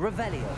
Revelio.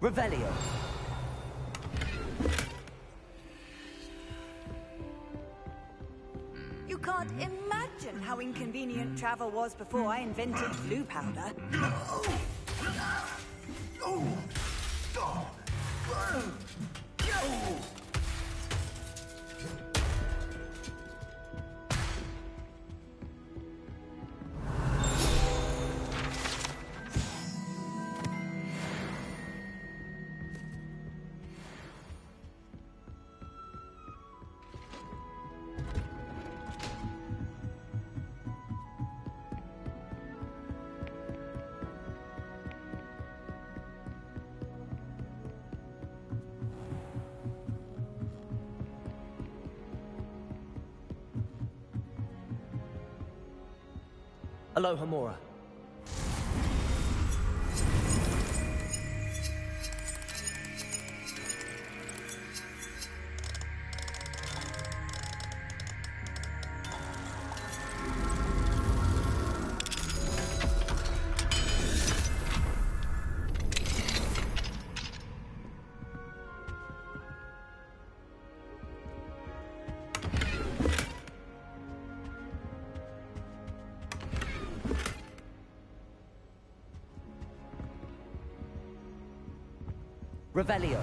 Revelio. You can't imagine how inconvenient travel was before I invented blue powder. Aloha Mora. Revelio.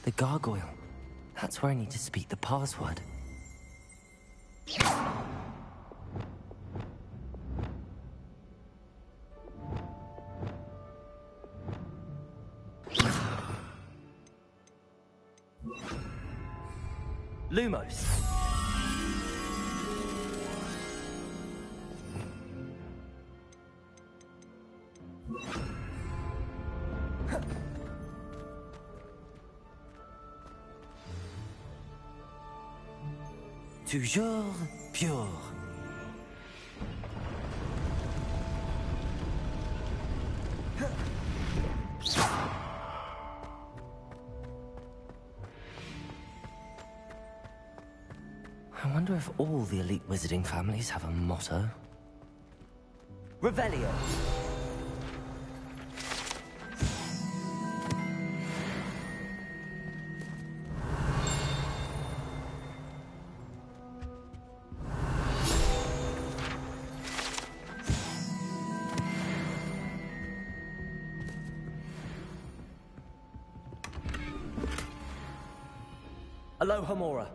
The gargoyle. That's where I need to speak the password. Lumos. Toujours pure. I wonder if all the elite wizarding families have a motto. Revelio. Aloha, Mora.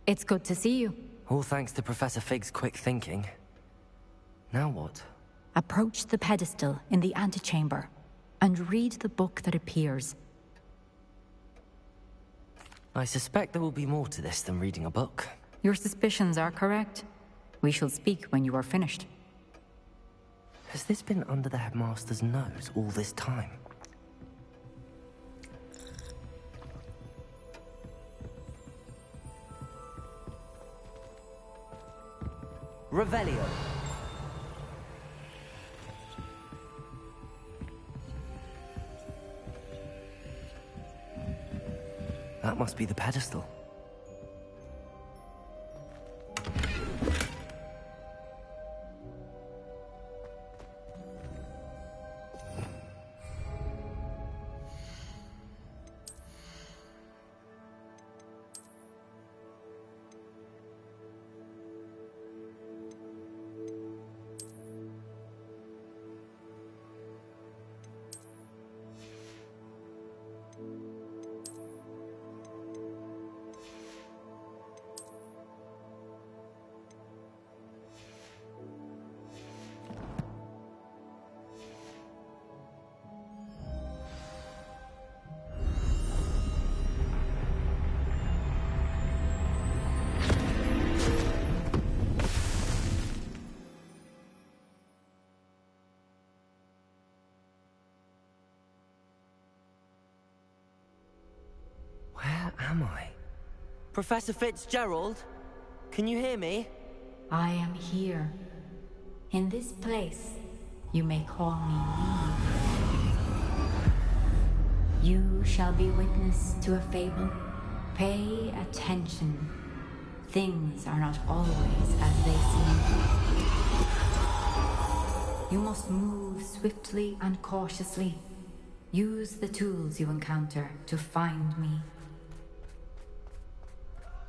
It's good to see you. All thanks to Professor Fig's quick thinking. Now what? Approach the pedestal in the antechamber and read the book that appears. I suspect there will be more to this than reading a book. Your suspicions are correct. We shall speak when you are finished. Has this been under the headmaster's nose all this time? Revelio. That must be the pedestal. Where am I? Professor Fitzgerald? Can you hear me? I am here. In this place, you may call me Eve. You shall be witness to a fable. Pay attention. Things are not always as they seem. You must move swiftly and cautiously. Use the tools you encounter to find me.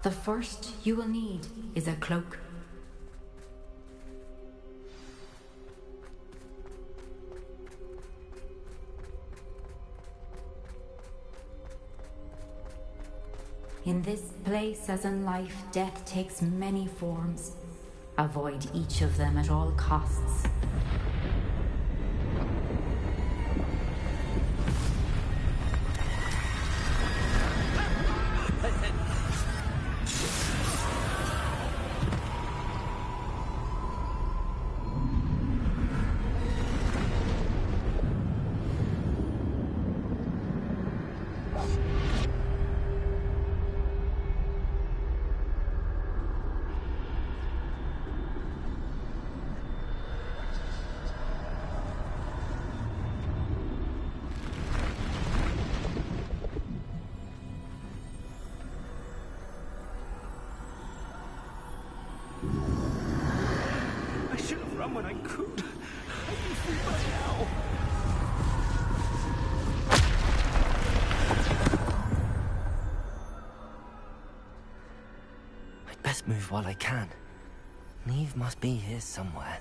The first you will need is a cloak. In this place, as in life, death takes many forms. Avoid each of them at all costs. When I could. I'd be free by now. I'd best move while I can. Neve must be here somewhere.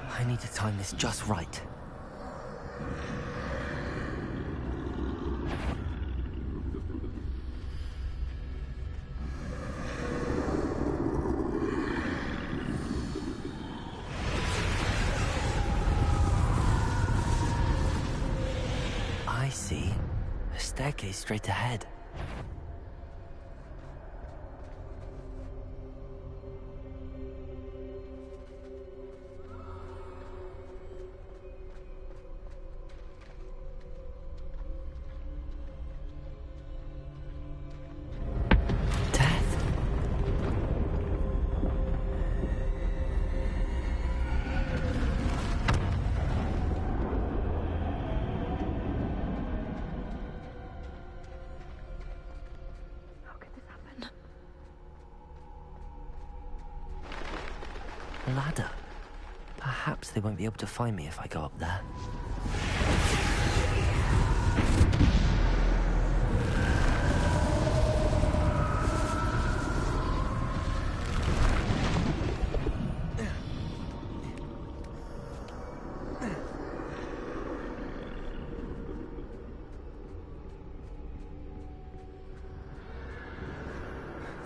I need to time this just right. I see. A staircase straight ahead. ladder. Perhaps they won't be able to find me if I go up there.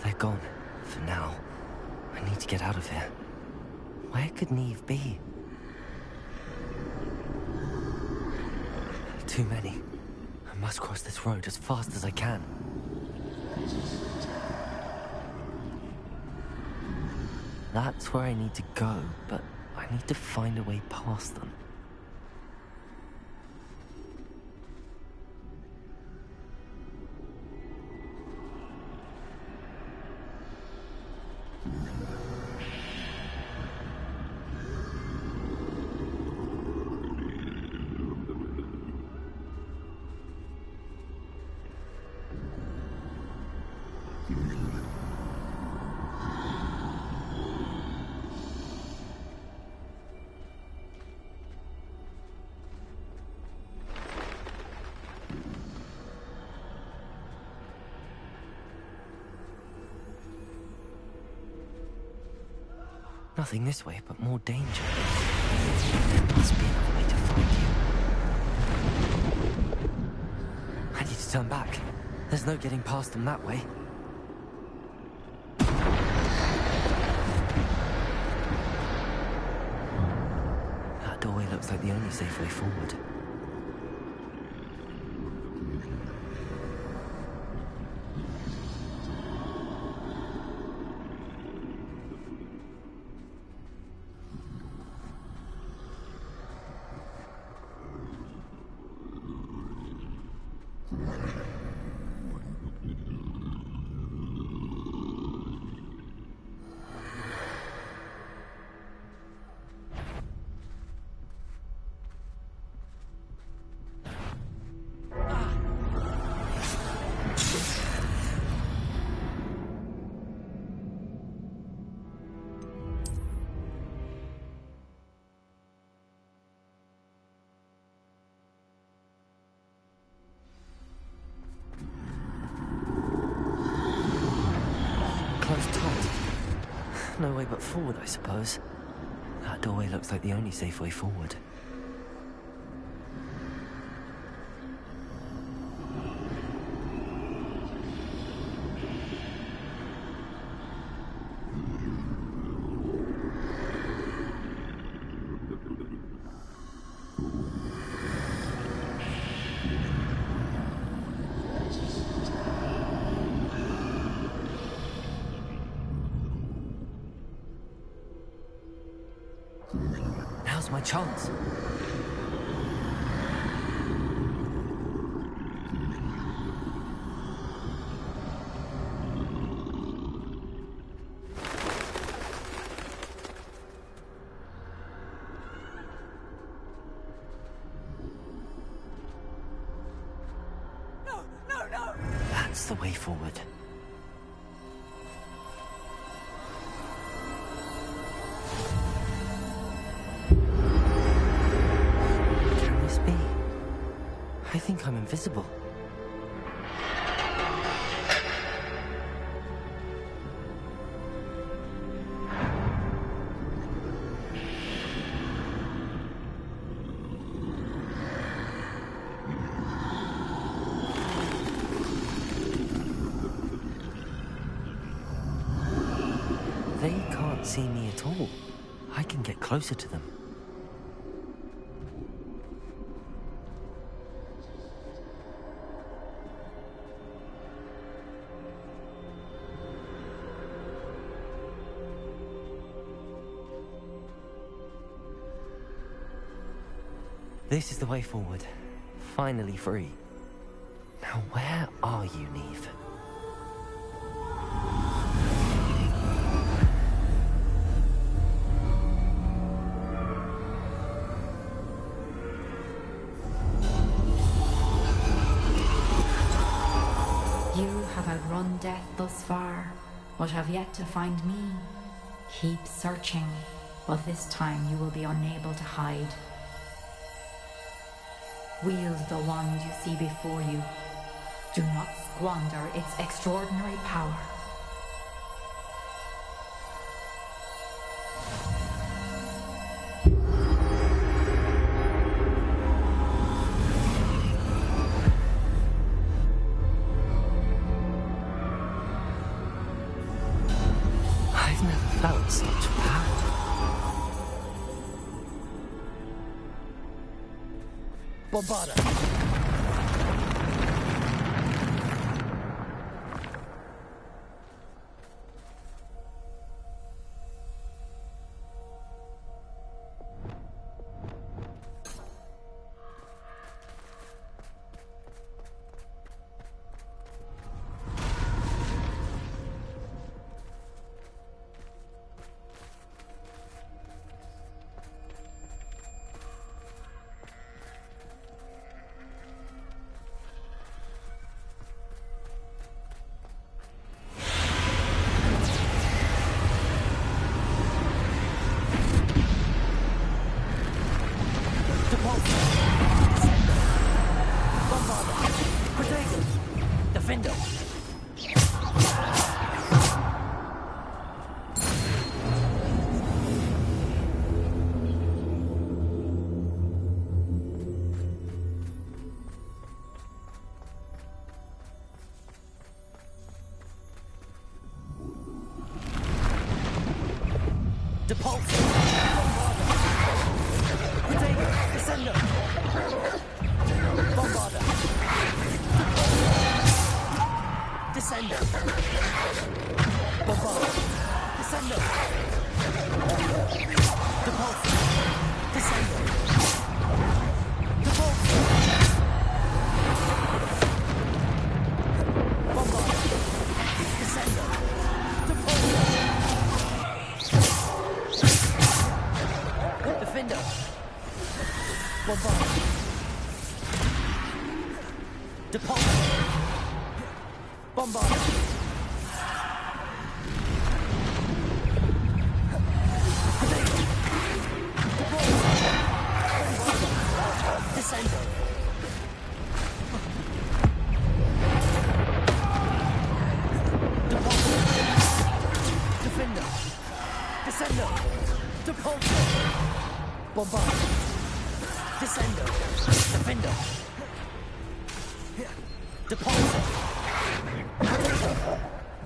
They're gone, for now. I need to get out of here. Where could Neve be? Too many. I must cross this road as fast as I can. That's where I need to go, but I need to find a way past them. Nothing this way, but more danger. There must be another way to find you. I need to turn back. There's no getting past them that way. That doorway looks like the only safe way forward. No way but forward, I suppose. That doorway looks like the only safe way forward. Now's my chance. No, no, no! That's the way forward. I think I'm invisible. They can't see me at all. I can get closer to them. This is the way forward. Finally free. Now where are you, Neve? You have outrun death thus far, but have yet to find me. Keep searching. but this time you will be unable to hide. Wield the wand you see before you. Do not squander its extraordinary power. I've never felt such power. Bombarda! Bombarda! Depulso! Descendo! Bombarda! Defendo! Descendo! Depulso! Depulso!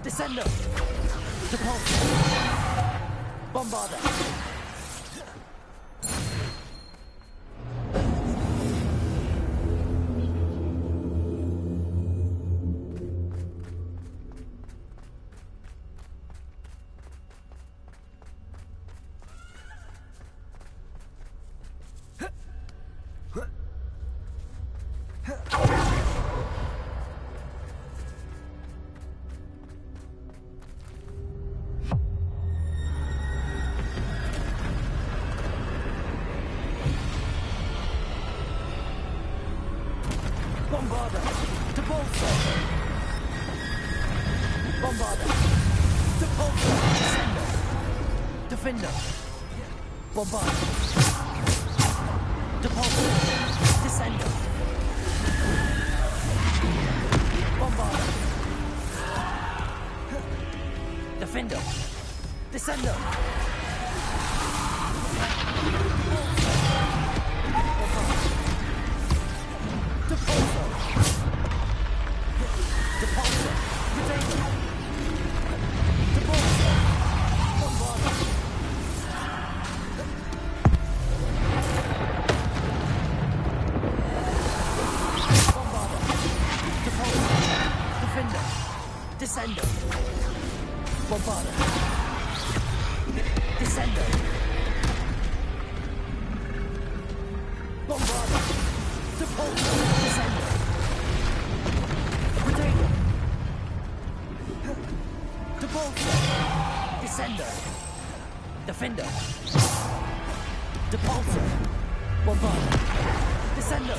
Defendo! Depulso! Bombarda! Descendo. Bombarda. Descendo. Bombarda. Depulso. Descendo. Protego. Depulso. Descendo. Defendo. Depulso. Bombarda. Descendo.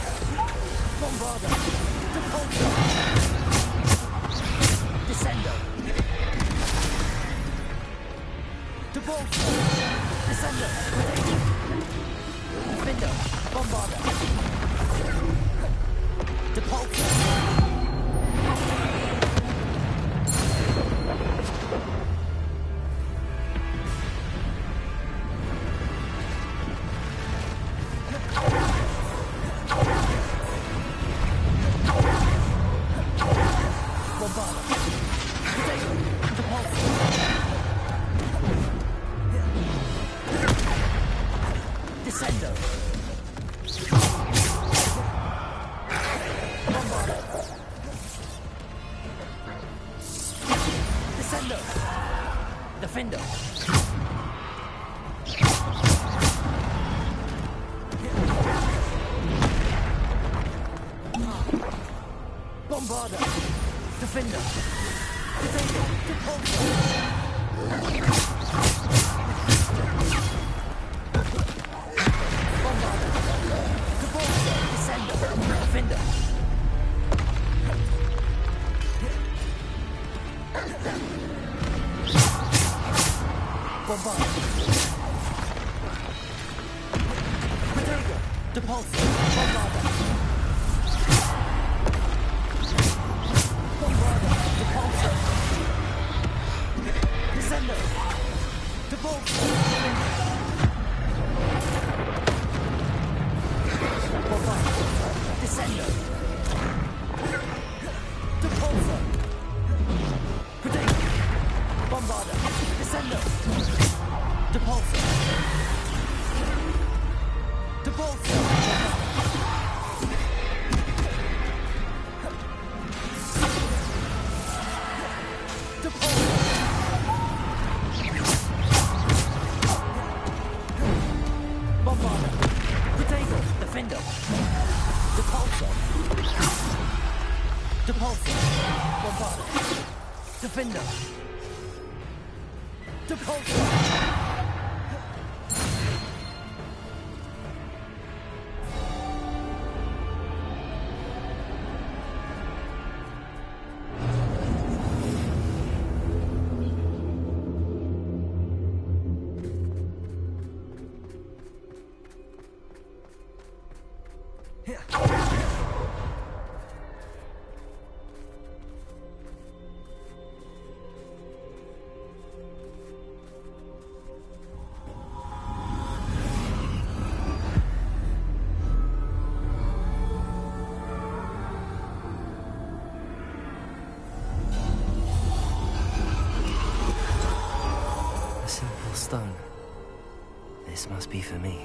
Bombarda. Depulso. Descendo. Depulso. Descendo. Descendo. Descendo. Defendo. Bombarda. Defender. Potato. Repulsor. Bombarda. Repulsor. Descender. Defender. Bombarda. Potato. Depulsor. Bombarda. Bombarda. Depulsor. Descendo. Depulsor. Bombarda. Descendo. Depulsor. Potato. Bombarda. Descendo. Depulsor. Depulsor. Bombarda. Potato. Defender. Depulsor. Depulsor. Bombarda. Defender. Depulsor. A simple stone. This must be for me.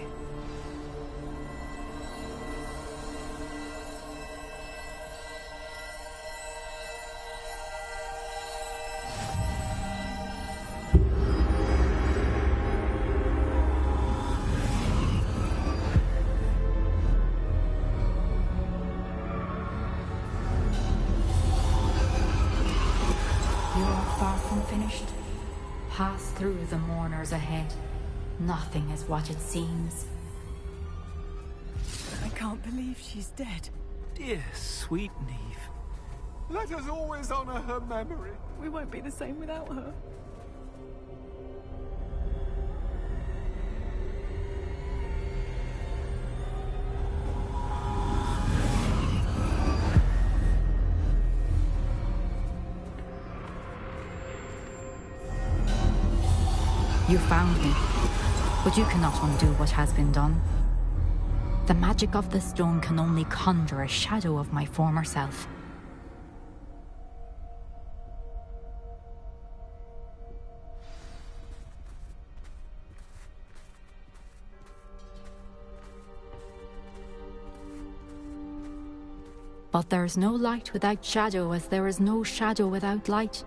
You are far from finished. Pass through the mourners ahead. Nothing is what it seems. I can't believe she's dead. Dear, sweet Neve. Let us always honor her memory. We won't be the same without her. You found me, but you cannot undo what has been done. The magic of the stone can only conjure a shadow of my former self. But there is no light without shadow, as there is no shadow without light.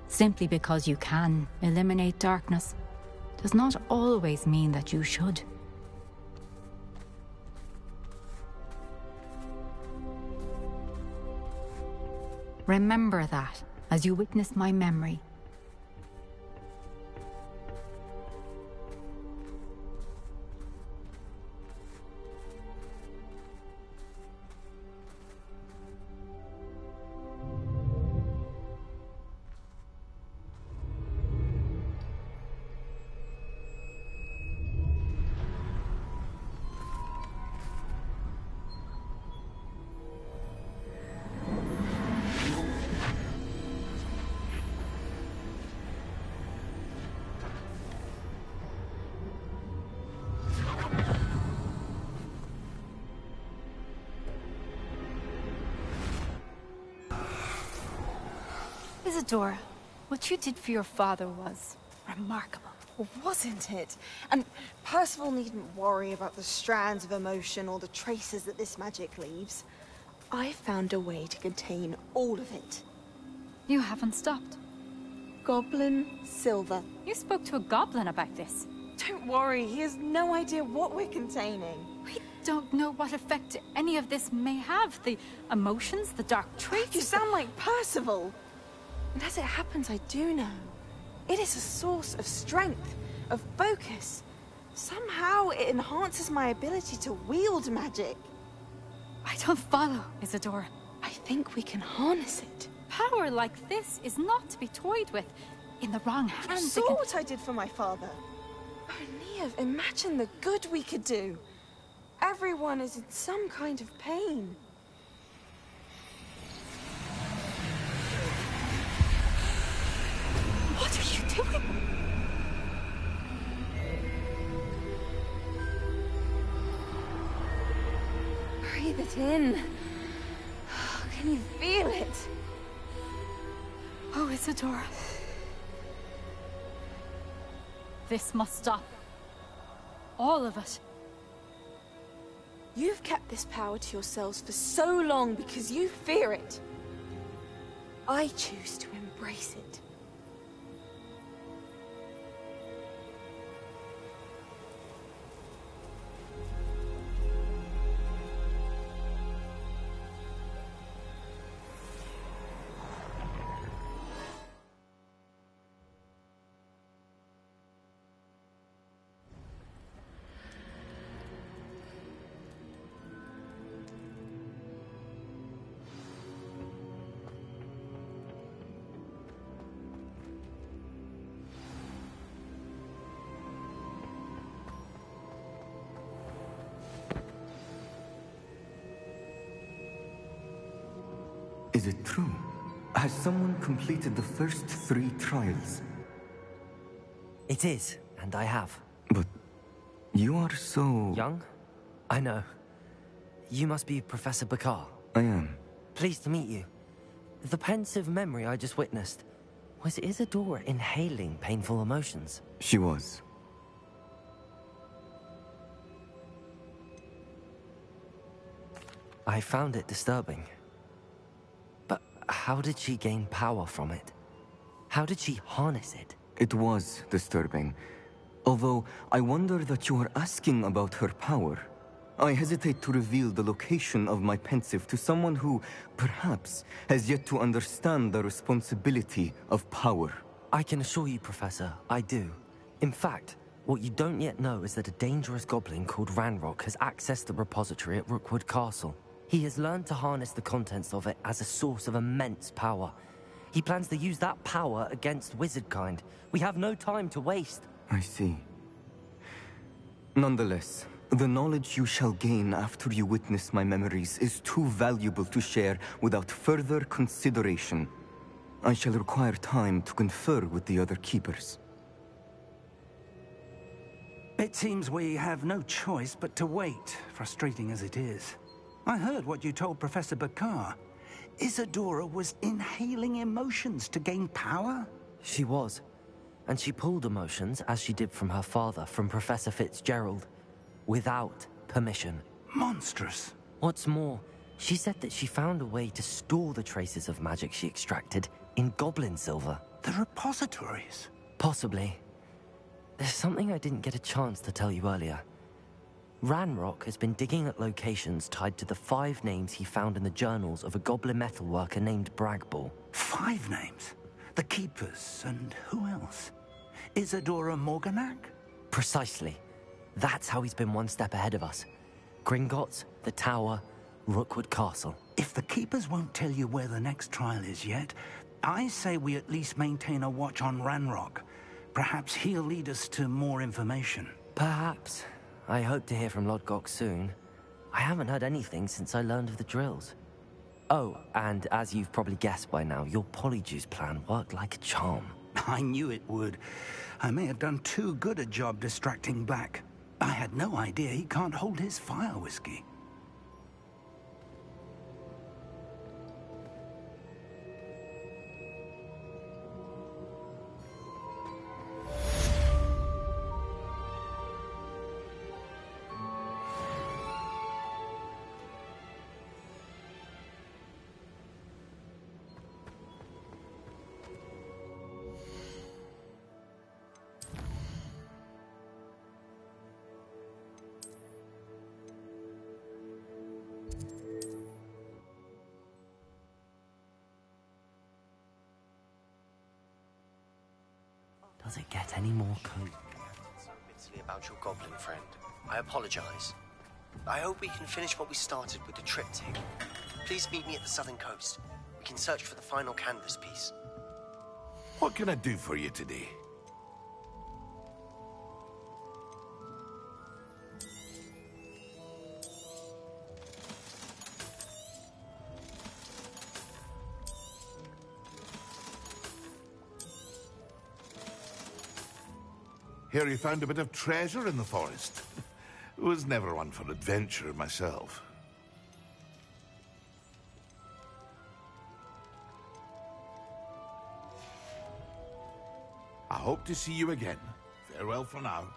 Simply because you can eliminate darkness does not always mean that you should. Remember that as you witness my memory. Isadora, what you did for your father was remarkable. Well, wasn't it? And Percival needn't worry about the strands of emotion or the traces that this magic leaves. I found a way to contain all of it. You haven't stopped. Goblin silver. You spoke to a goblin about this. Don't worry, he has no idea what we're containing. We don't know what effect any of this may have. The emotions, the dark traits. You sound like Percival. And as it happens, I do know. It is a source of strength, of focus. Somehow it enhances my ability to wield magic. I don't follow, Isadora. I think we can harness it. Power like this is not to be toyed with. In the wrong You hands, saw what I did for my father. Oh, Neve, imagine the good we could do. Everyone is in some kind of pain. What are you doing? Breathe it in. Can you feel it? Oh, Isadora. This must stop. All of it. You've kept this power to yourselves for so long because you fear it. I choose to embrace it. Is it true? Has someone completed the first 3 trials? It is, and I have. But you are so... Young? I know. You must be Professor Bakar. I am. Pleased to meet you. The pensive memory I just witnessed, was Isadora inhaling painful emotions? She was. I found it disturbing. But how did she gain power from it? How did she harness it? It was disturbing. Although, I wonder that you are asking about her power. I hesitate to reveal the location of my pensive to someone who, perhaps, has yet to understand the responsibility of power. I can assure you, Professor, I do. In fact, what you don't yet know is that a dangerous goblin called Ranrock has accessed the repository at Rookwood Castle. He has learned to harness the contents of it as a source of immense power. He plans to use that power against wizardkind. We have no time to waste. I see. Nonetheless, the knowledge you shall gain after you witness my memories is too valuable to share without further consideration. I shall require time to confer with the other keepers. It seems we have no choice but to wait, frustrating as it is. I heard what you told Professor Bakar. Isadora was inhaling emotions to gain power? She was. And she pulled emotions, as she did from her father, from Professor Fitzgerald, without permission. Monstrous. What's more, she said that she found a way to store the traces of magic she extracted in goblin silver. The repositories? Possibly. There's something I didn't get a chance to tell you earlier. Ranrock has been digging at locations tied to the 5 names he found in the journals of a goblin metalworker named Bragball. 5 names? The Keepers, and who else? Isadora Morganac? Precisely. That's how he's been one step ahead of us. Gringotts, the Tower, Rookwood Castle. If the Keepers won't tell you where the next trial is yet, I say we at least maintain a watch on Ranrock. Perhaps he'll lead us to more information. Perhaps. I hope to hear from Lodgok soon. I haven't heard anything since I learned of the drills. Oh, and as you've probably guessed by now, your Polyjuice plan worked like a charm. I knew it would. I may have done too good a job distracting Black. I had no idea he can't hold his fire whiskey. Does it get any more cool? So bitterly about your goblin friend. I apologize. I hope we can finish what we started with the triptych. Please meet me at the southern coast. We can search for the final canvas piece. What can I do for you today? Hear you found a bit of treasure in the forest. Was never one for adventure myself. I hope to see you again. Farewell for now.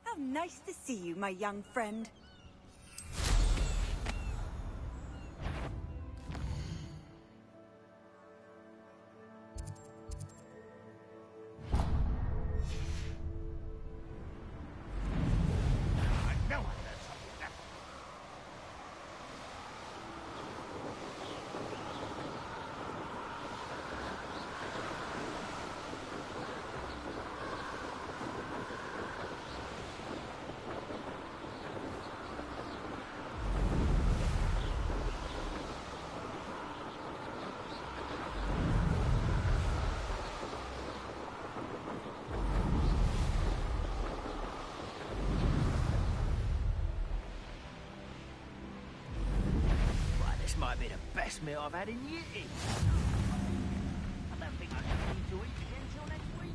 How nice to see you, my young friend. This might be the best meal I've had in years. I don't think I can need to eat again till next week.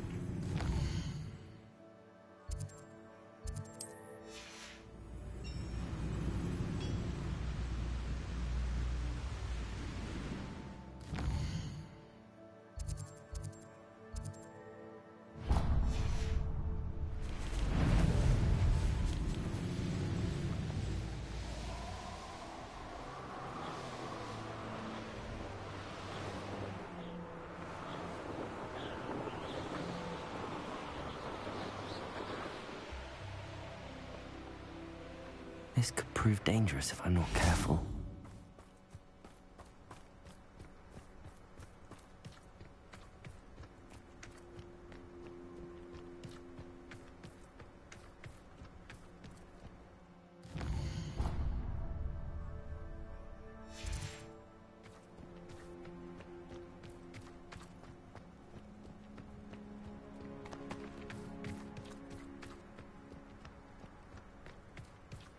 This could prove dangerous if I'm not careful.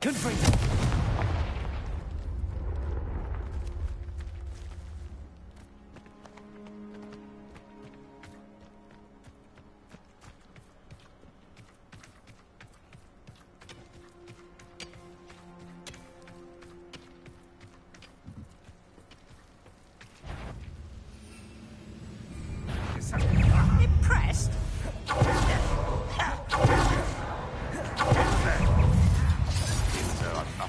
Confront. Impressed? It's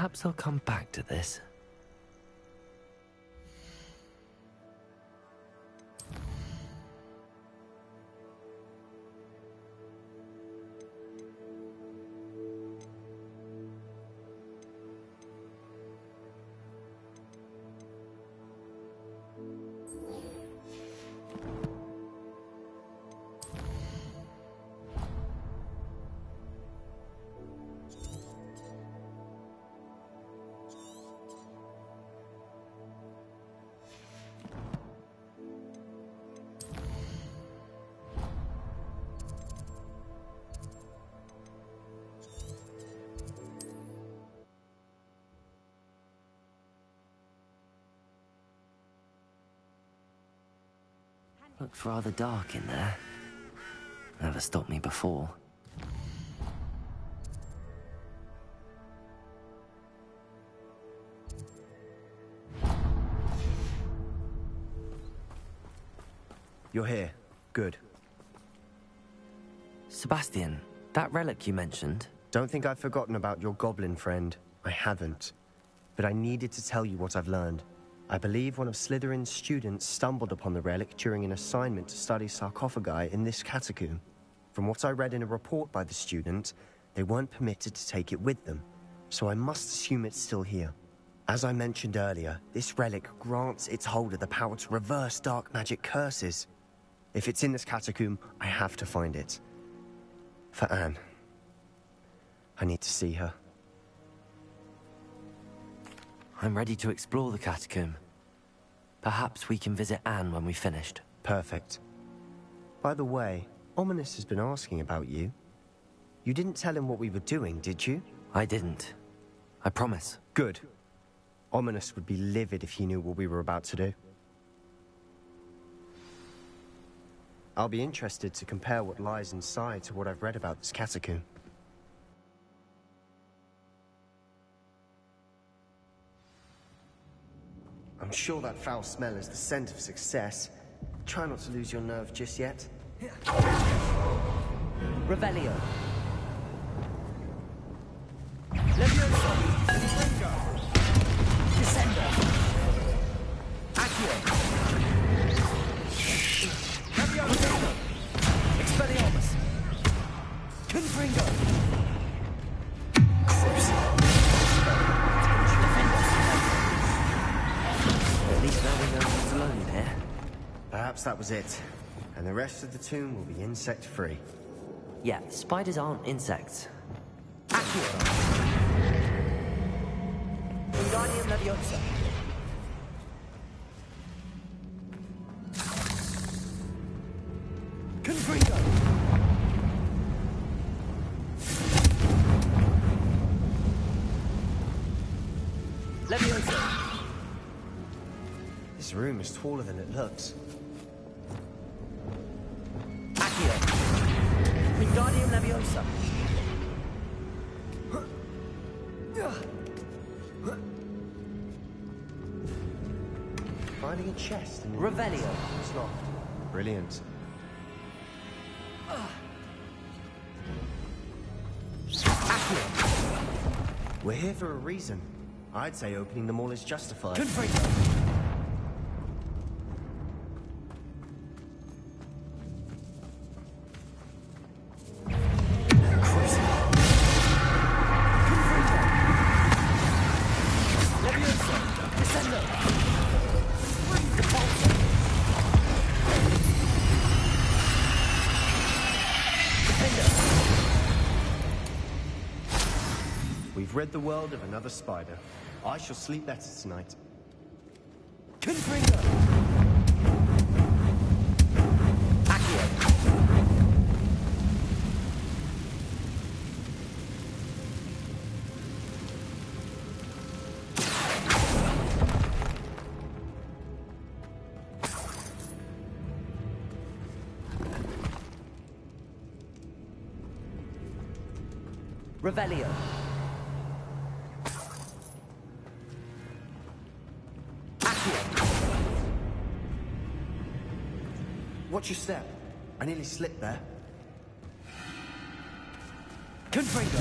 Perhaps I'll come back to this. Looks rather dark in there. Never stopped me before. You're here. Good. Sebastian, that relic you mentioned... Don't think I've forgotten about your goblin friend. I haven't. But I needed to tell you what I've learned. I believe one of Slytherin's students stumbled upon the relic during an assignment to study sarcophagi in this catacomb. From what I read in a report by the student, they weren't permitted to take it with them, so I must assume it's still here. As I mentioned earlier, this relic grants its holder the power to reverse dark magic curses. If it's in this catacomb, I have to find it. For Anne. I need to see her. I'm ready to explore the catacomb. Perhaps we can visit Anne when we've finished. Perfect. By the way, Ominous has been asking about you. You didn't tell him what we were doing, did you? I didn't. I promise. Good. Ominous would be livid if he knew what we were about to do. I'll be interested to compare what lies inside to what I've read about this catacomb. I'm sure that foul smell is the scent of success. Try not to lose your nerve just yet. Revelio. Levioso. Descendo. Accio. Levioso. Expelliarmus. Confringo. At least now we know who's alone here. Perhaps that was it. And the rest of the tomb will be insect-free. Yeah, spiders aren't insects. Accio. Wingardium Leviosa. Confringo. Leviosa. This room is taller than it looks. Accio. Wingardium Leviosa. Finding a chest in the Revelio. It's locked. Brilliant. Accio. We're here for a reason. I'd say opening them all is justified. Confringo. We've rid the world of another spider. I shall sleep better tonight. Confringo. Accio. Revelio. Watch your step. I nearly slipped there. Confringo.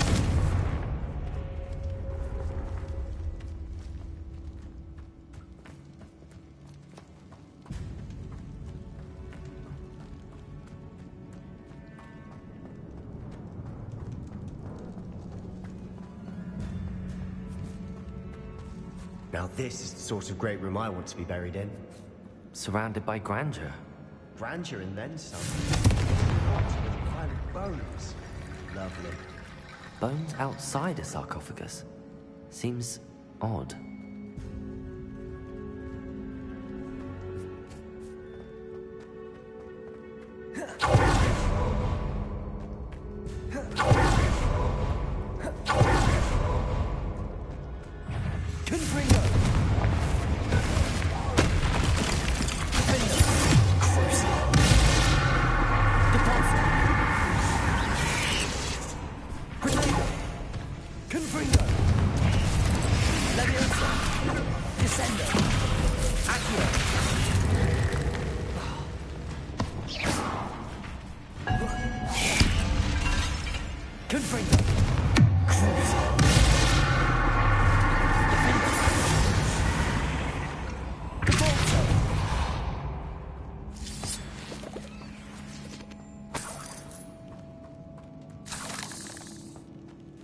Now this is the sort of great room I want to be buried in. Surrounded by grandeur. Grandeur and then some. What with a pile of bones? Lovely. Bones outside a sarcophagus? Seems odd.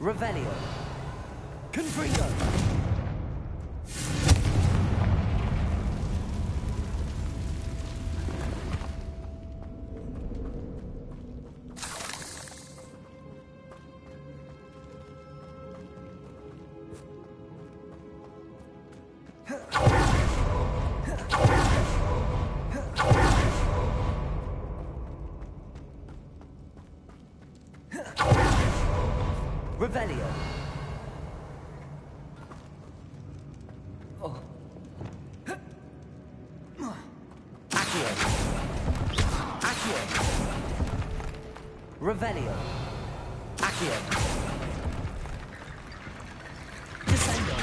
Revelio. Confringo. Revelio. Accio. Accio. Revelio. Accio. Descendo.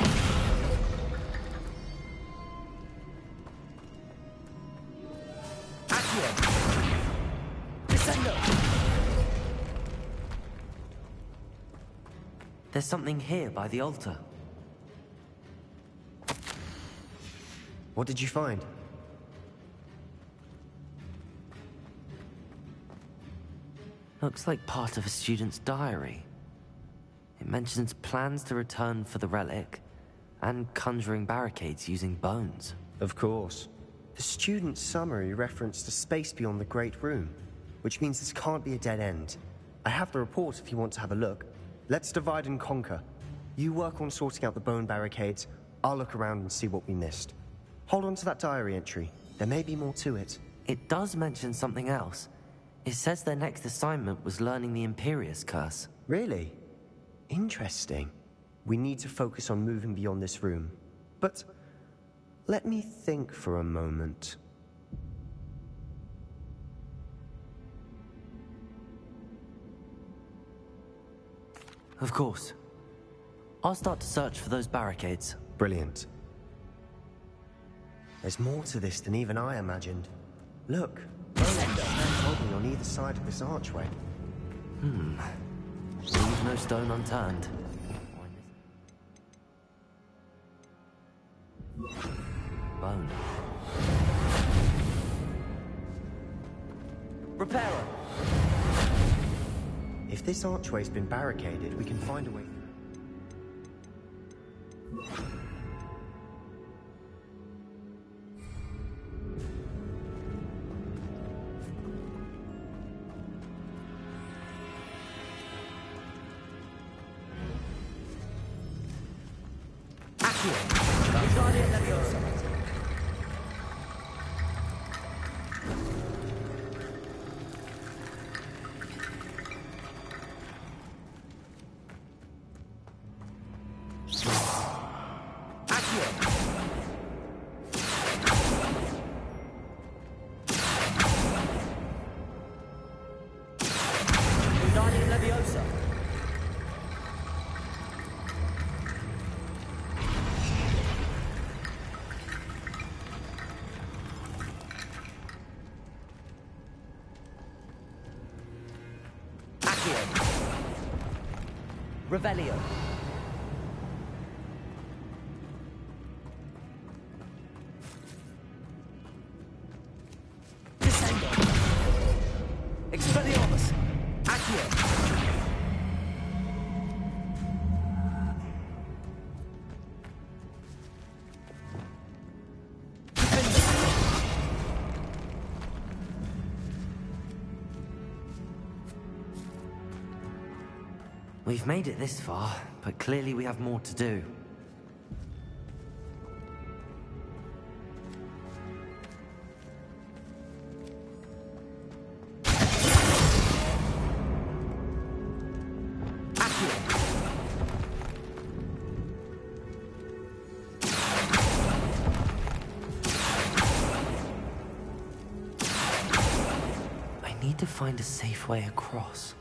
Accio. Descendo. There's something here by the altar. What did you find? Looks like part of a student's diary. It mentions plans to return for the relic and conjuring barricades using bones. Of course. The student's summary referenced a space beyond the Great Room, which means this can't be a dead end. I have the report if you want to have a look. Let's divide and conquer. You work on sorting out the bone barricades. I'll look around and see what we missed. Hold on to that diary entry. There may be more to it. It does mention something else. It says their next assignment was learning the Imperious curse. Really? Interesting. We need to focus on moving beyond this room. But let me think for a moment. Of course. I'll start to search for those barricades. Brilliant. There's more to this than even I imagined. Look, bones stand oddly on either side of this archway. Leave no stone unturned. Bone. Reparo. If this archway's been barricaded, we can find a way. Revelio. Descendo. Expelliarmus. Accio. We've made it this far, but clearly we have more to do. I need to find a safe way across.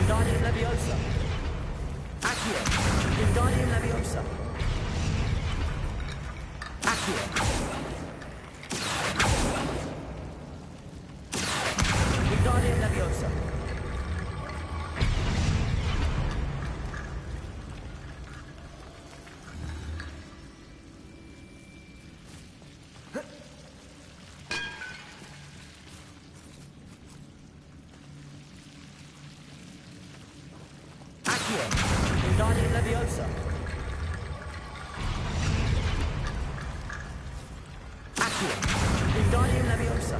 Wingardium Leviosa. Accio. Wingardium Leviosa. Accio. Wingardium Leviosa.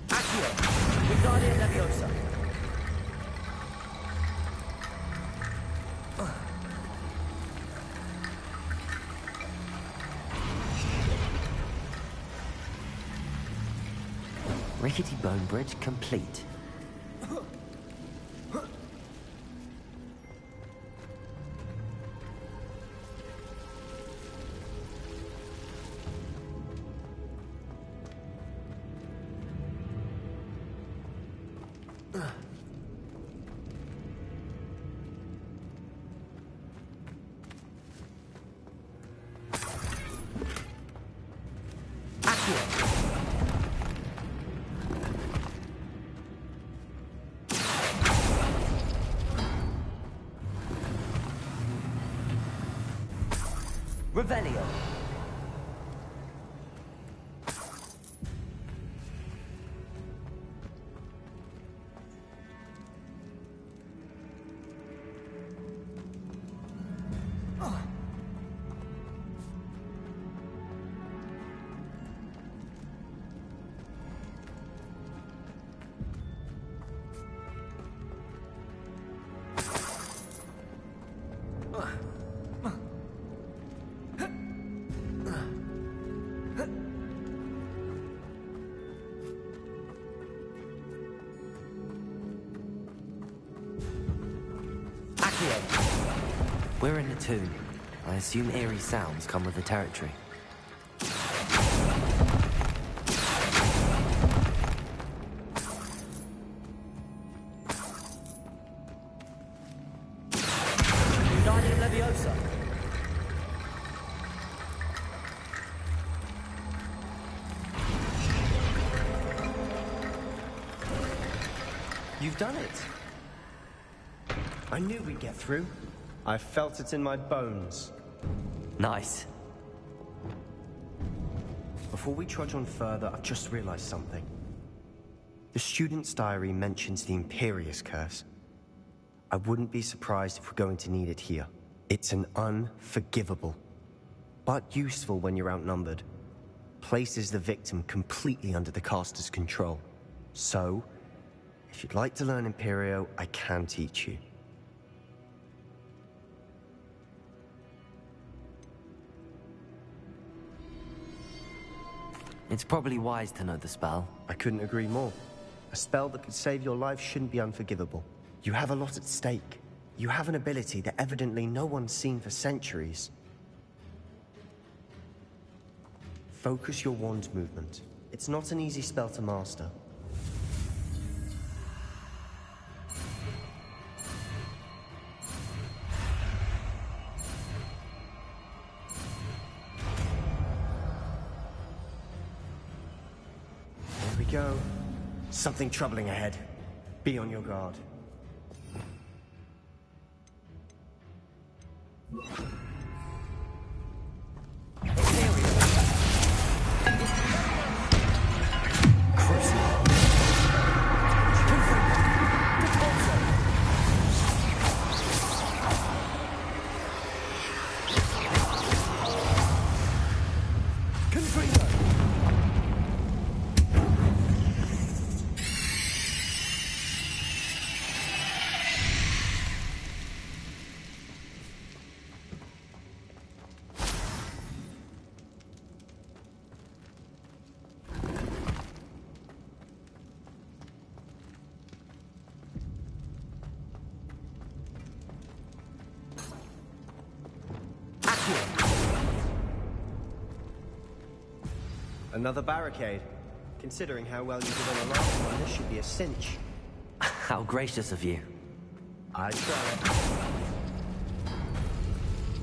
Accio. Wingardium Leviosa. Rickety bone bridge complete. Revelio. We're in the tomb. I assume eerie sounds come with the territory. Wingardium Leviosa. You've done it. I knew we'd get through. I felt it in my bones. Nice. Before we trudge on further, I've just realized something. The student's diary mentions the Imperious curse. I wouldn't be surprised if we're going to need it here. It's an unforgivable, but useful when you're outnumbered. Places the victim completely under the caster's control. So, if you'd like to learn Imperio, I can teach you. It's probably wise to know the spell. I couldn't agree more. A spell that could save your life shouldn't be unforgivable. You have a lot at stake. You have an ability that evidently no one's seen for centuries. Focus your wand movement. It's not an easy spell to master. There we go. Something troubling ahead. Be on your guard. Another barricade. Considering how well you did on the last one, this should be a cinch. How gracious of you. I try.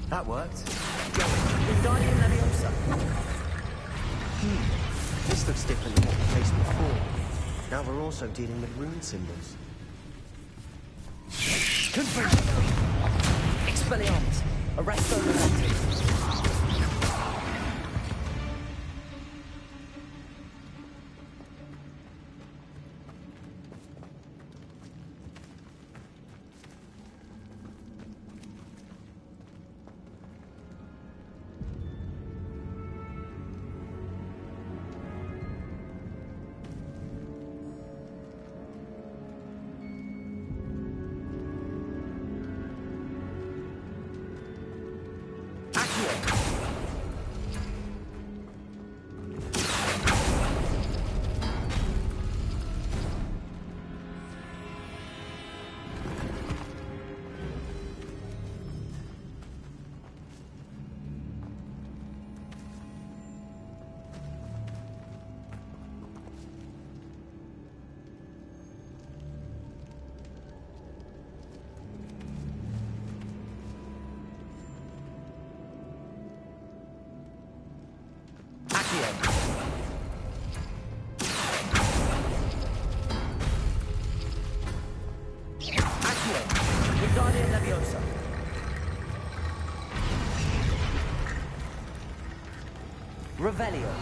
That worked. Wingardium Leviosa. This looks different than what we faced before. Now we're also dealing with rune symbols. Expelliarmus. Arresto Relentis. Wingardium Leviosa. Revelio.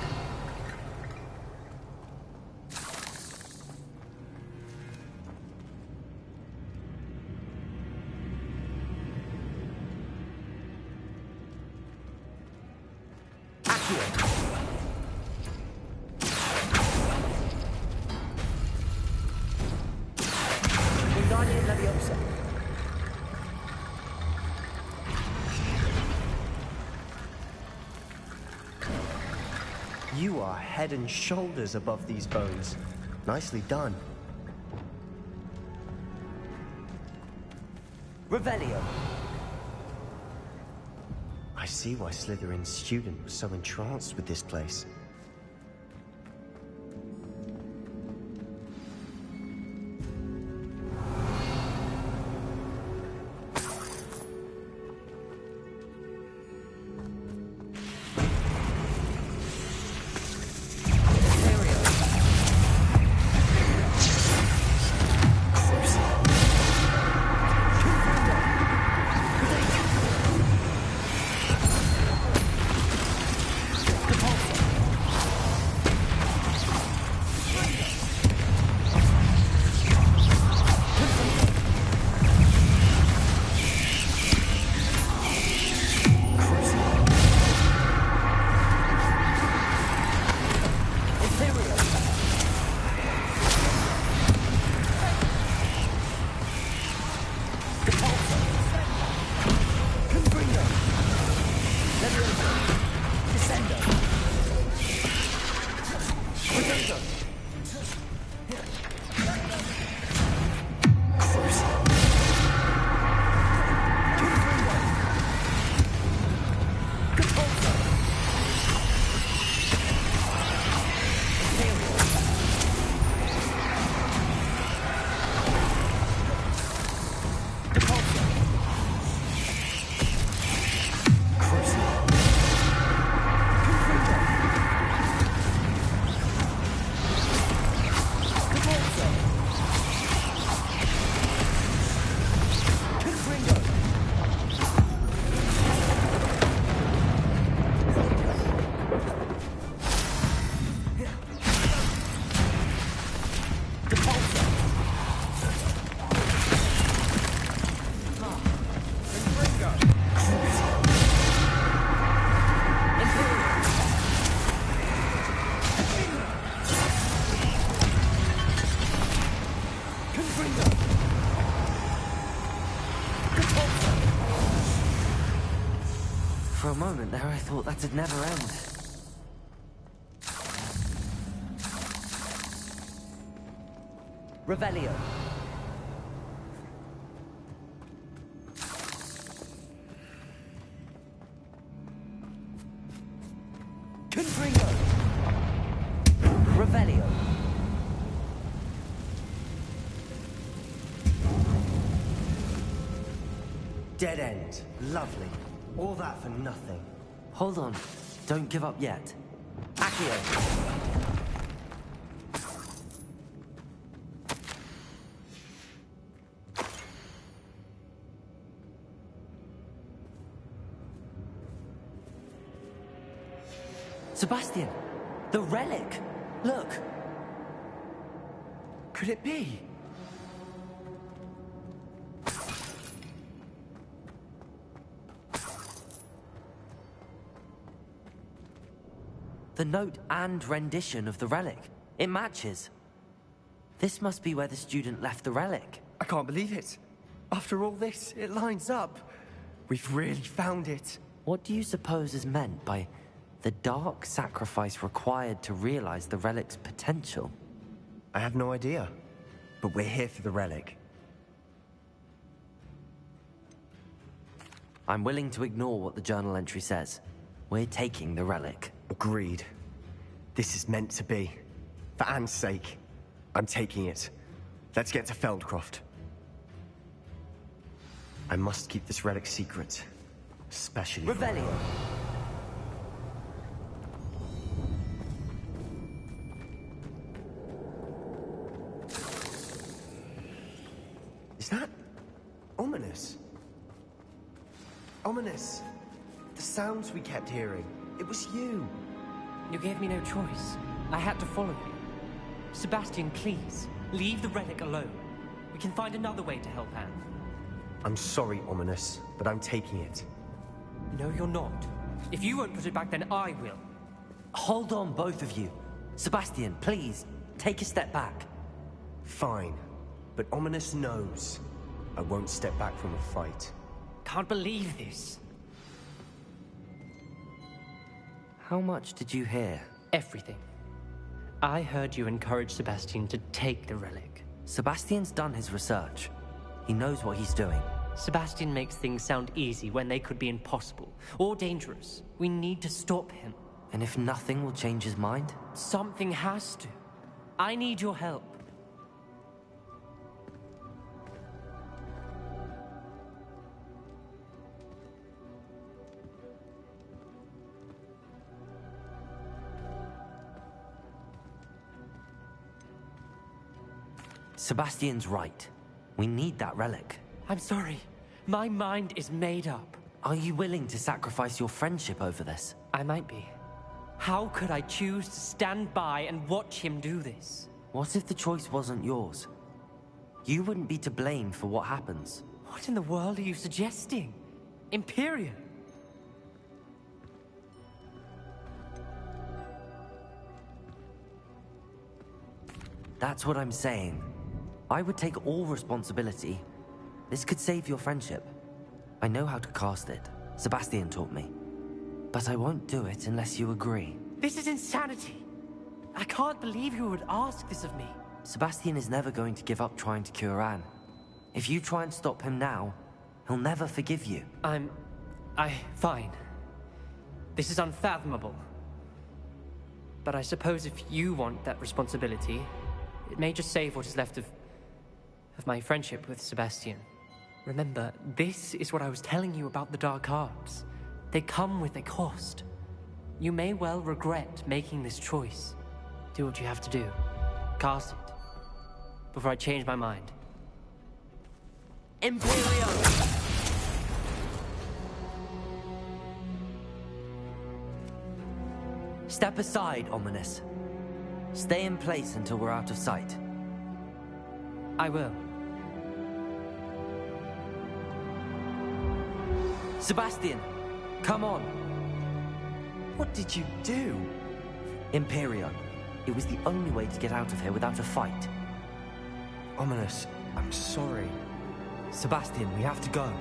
Wingardium Leviosa. You are head and shoulders above these bones. Nicely done. Revelio. see why Slytherin's student was so entranced with this place. For a moment there, I thought that'd never end. Revelio. Confringo. Revelio. Dead end. Lovely. All that for nothing. Hold on. Don't give up yet. Accio! Sebastian! The relic! Look! Could it be? The note and rendition of the relic. It matches. This must be where the student left the relic. I can't believe it. After all this, it lines up. We've really found it. What do you suppose is meant by the dark sacrifice required to realize the relic's potential? I have no idea. But we're here for the relic. I'm willing to ignore what the journal entry says. We're taking the relic. Agreed. This is meant to be. For Anne's sake, I'm taking it. Let's get to Feldcroft. I must keep this relic secret. Especially Revelio. Is that ominous? Ominous. The sounds we kept hearing. It was you. You gave me no choice. I had to follow you. Sebastian, please, leave the relic alone. We can find another way to help Anne. I'm sorry, Ominous, but I'm taking it. No, you're not. If you won't put it back, then I will. Hold on, both of you. Sebastian, please, take a step back. Fine, but Ominous knows I won't step back from a fight. Can't believe this. How much did you hear? Everything. I heard you encourage Sebastian to take the relic. Sebastian's done his research. He knows what he's doing. Sebastian makes things sound easy when they could be impossible or dangerous. We need to stop him. And if nothing will change his mind? Something has to. I need your help. Sebastian's right. We need that relic. I'm sorry. My mind is made up. Are you willing to sacrifice your friendship over this? I might be. How could I choose to stand by and watch him do this? What if the choice wasn't yours? You wouldn't be to blame for what happens. What in the world are you suggesting? Imperious? That's what I'm saying. I would take all responsibility. This could save your friendship. I know how to cast it. Sebastian taught me. But I won't do it unless you agree. This is insanity. I can't believe you would ask this of me. Sebastian is never going to give up trying to cure Anne. If you try and stop him now, he'll never forgive you. Fine. This is unfathomable. But I suppose if you want that responsibility, it may just save what is left of my friendship with Sebastian. Remember, this is what I was telling you about the dark arts. They come with a cost. You may well regret making this choice. Do what you have to do. Cast it. Before I change my mind. Imperious! Step aside, Ominous. Stay in place until we're out of sight. I will. Sebastian, come on. What did you do? Imperio. It was the only way to get out of here without a fight. Ominous, I'm sorry. Sebastian, we have to go.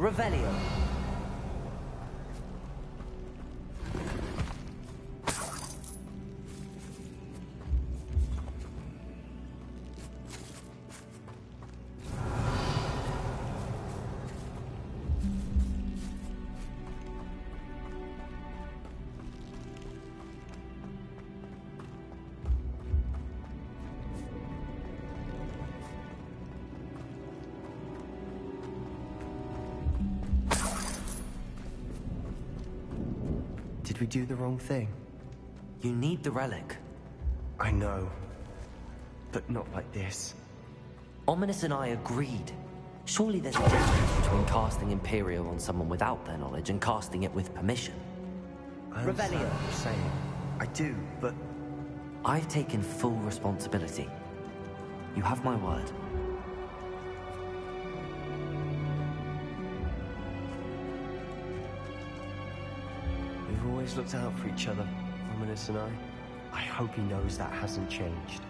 Revelio. Did we do the wrong thing? You need the relic. I know. But not like this. Ominous and I agreed. Surely there's a difference between casting Imperial on someone without their knowledge and casting it with permission. I understand what you're saying. I do, but... I've taken full responsibility. You have my word. We've always looked out for each other, Ominous and I. I hope he knows that hasn't changed.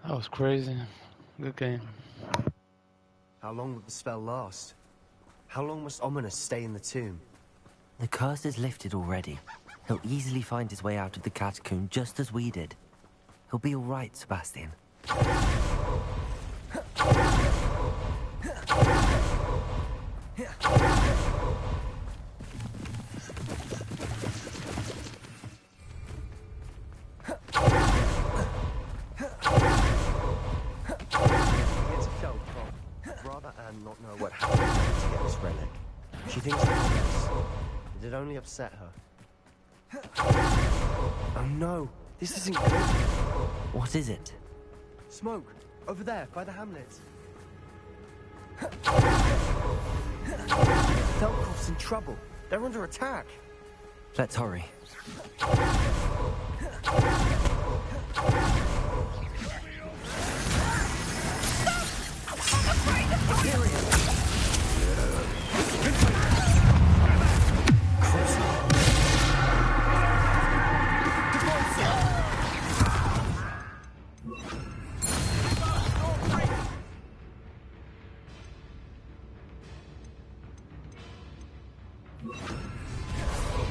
That was crazy. Good game. How long will the spell last? How long must Ominous stay in the tomb? The curse is lifted already. He'll easily find his way out of the catacomb just as we did. He'll be all right, Sebastian. Not know what happened to get this relic. She thinks it's Ominous. Did it only upset her? Oh no, this isn't good. What is it? Smoke, over there, by the hamlet. Velkov's in trouble. They're under attack. Let's hurry.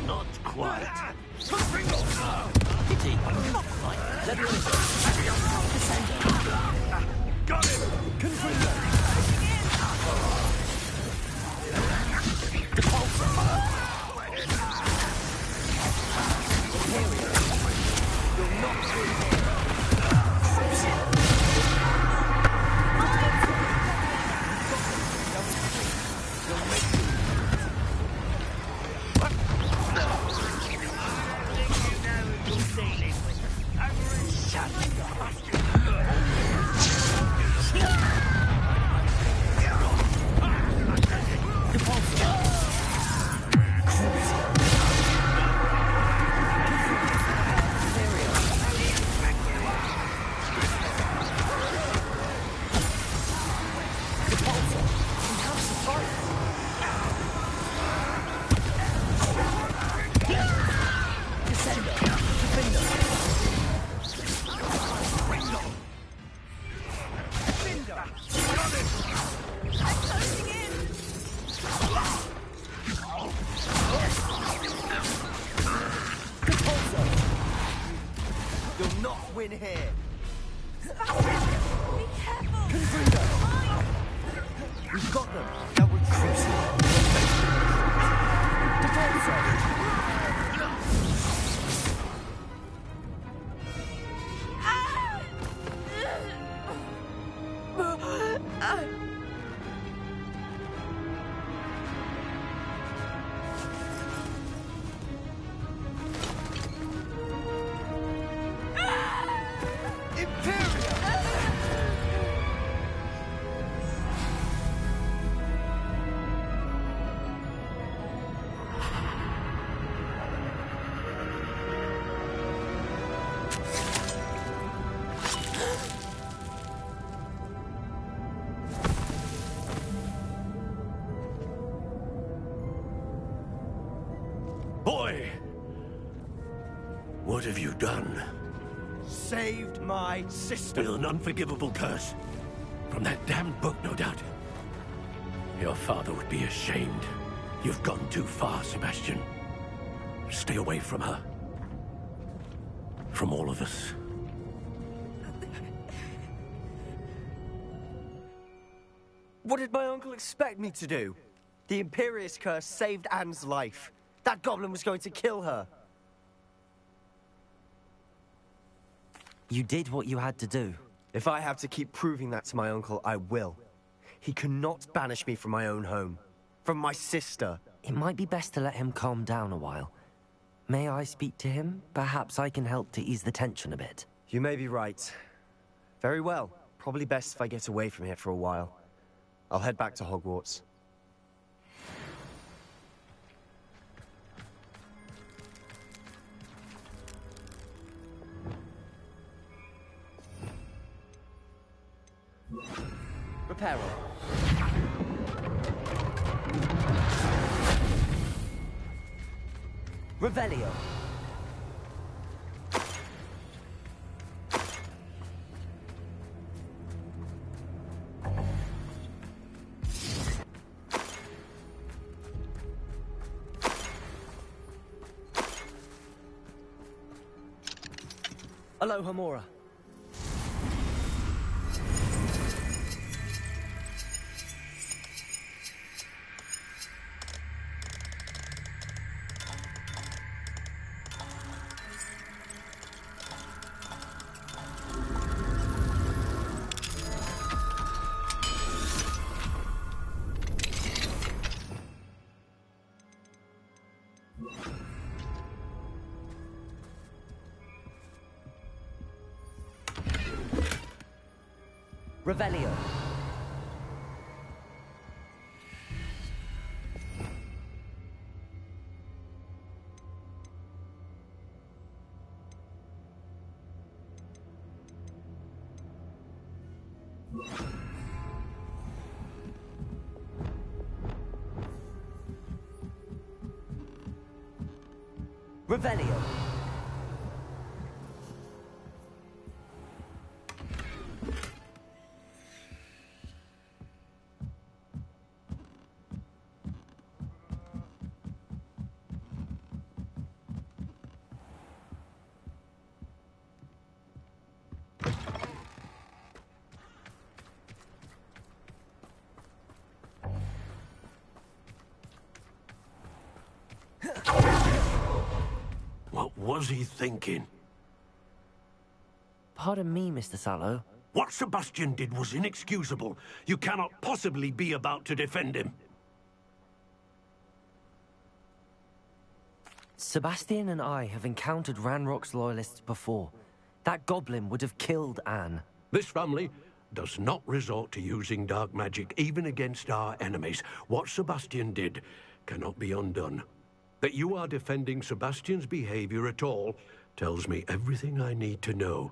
Not quite. Got him! Confringo! You'll not win here. Sebastian, be careful! Confringo! We've got them. Now we're cruising. What have you done? Saved my sister. With an unforgivable curse. From that damned book, no doubt. Your father would be ashamed. You've gone too far, Sebastian. Stay away from her. From all of us. What did my uncle expect me to do? The Imperious curse saved Anne's life. That goblin was going to kill her. You did what you had to do. If I have to keep proving that to my uncle, I will. He cannot banish me from my own home. From my sister. It might be best to let him calm down a while. May I speak to him? Perhaps I can help to ease the tension a bit. You may be right. Very well. Probably best if I get away from here for a while. I'll head back to Hogwarts. Reparo. Revelio. Aloha Mora. Revelio. Revelio. What was he thinking? Pardon me, Mr. Sallow. What Sebastian did was inexcusable. You cannot possibly be about to defend him. Sebastian and I have encountered Ranrock's loyalists before. That goblin would have killed Anne. This family does not resort to using dark magic, even against our enemies. What Sebastian did cannot be undone. That you are defending Sebastian's behavior at all tells me everything I need to know.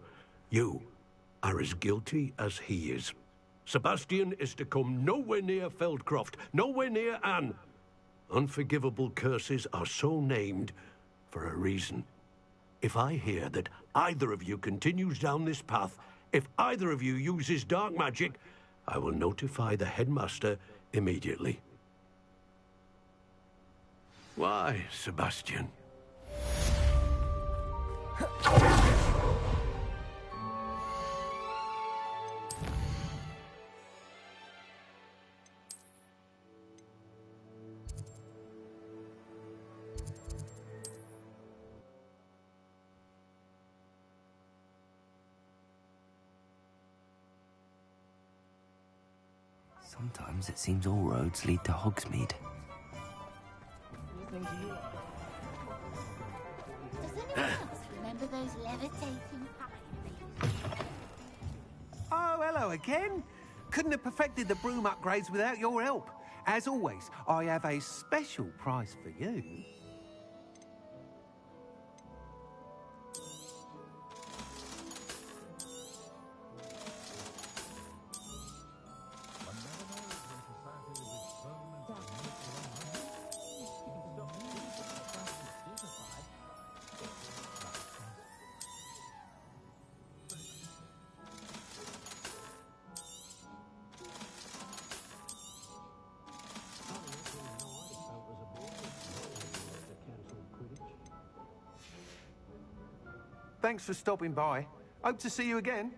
You are as guilty as he is. Sebastian is to come nowhere near Feldcroft, nowhere near Anne. Unforgivable curses are so named for a reason. If I hear that either of you continues down this path, if either of you uses dark magic, I will notify the headmaster immediately. Why, Sebastian? Sometimes it seems all roads lead to Hogsmeade. Does anyone else remember those levitating pines? Oh, hello again. Couldn't have perfected the broom upgrades without your help. As always, I have a special prize for you. Thanks for stopping by. Hope to see you again.